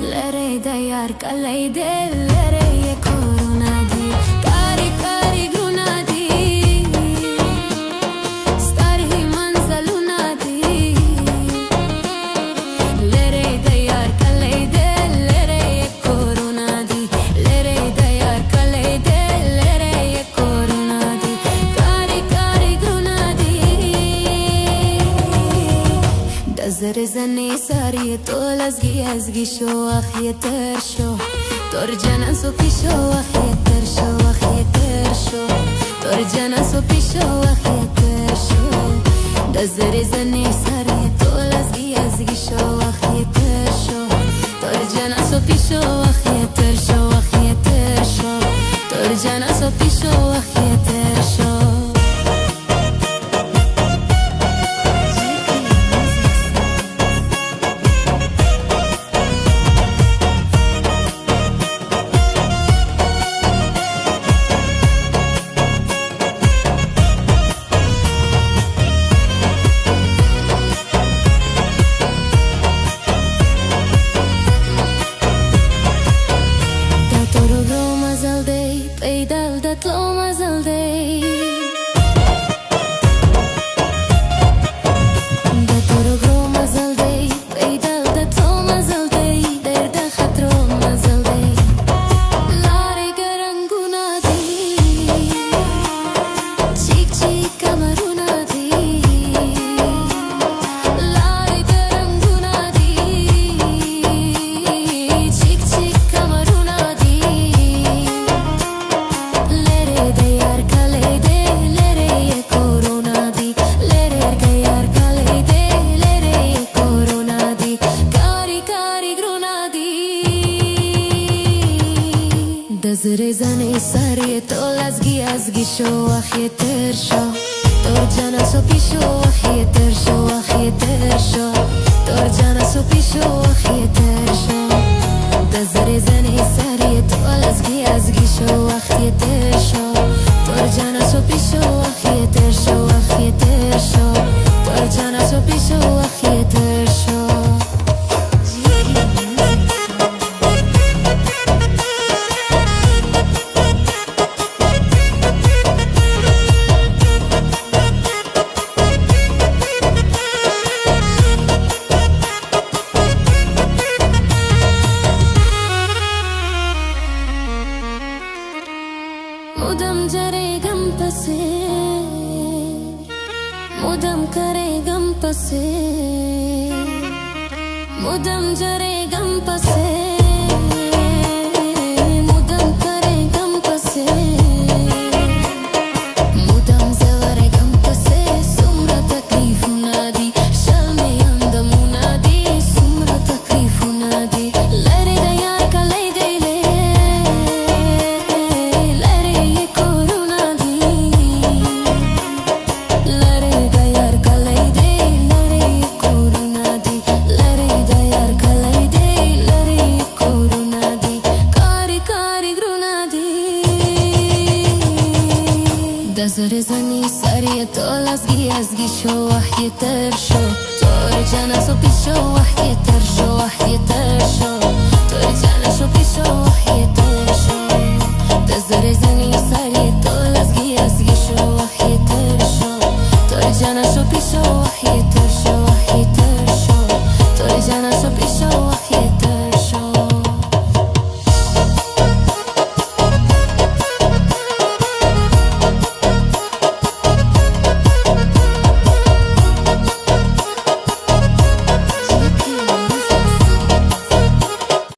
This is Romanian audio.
Lere de iar calei de lere e corona di cari cari gruna di stari manza luna di lere de iar calei de lere e corona di lere de iar calei de lere e corona di cari cari gruna di da zere zane sari tolas giazgi sho akhieter sho tor jana so pisho akhieter sho tor jana so pisho akhieter sho da zere zane sari tolas giazgi sho akhieter sho tor jana so pisho akhieter sho tor jana so pisho akhieter sho Rezane sari tolas giazgi sho akhieter sho tor jana so pisho akhieter sho tor jana so pisho akhieter sho da rezane sari tolas giazgi sho akhieter sho tor jana so pisho akhieter sho tor jana so pisho akhieter sho मुदम जरे गम पसे मुदम करे गम पसे मुदम जरे गम पसे मुदम करे गम पसे मुदम जरे गम पसे सुमरा तकलीफ नादी शर्मे अंदम नादी सुमरा तकलीफ नादी लरे दया कले गईले Rezani sari tolas giazgi sho akhieter sho tor jana so pisho akhieter sho tor jana so pisho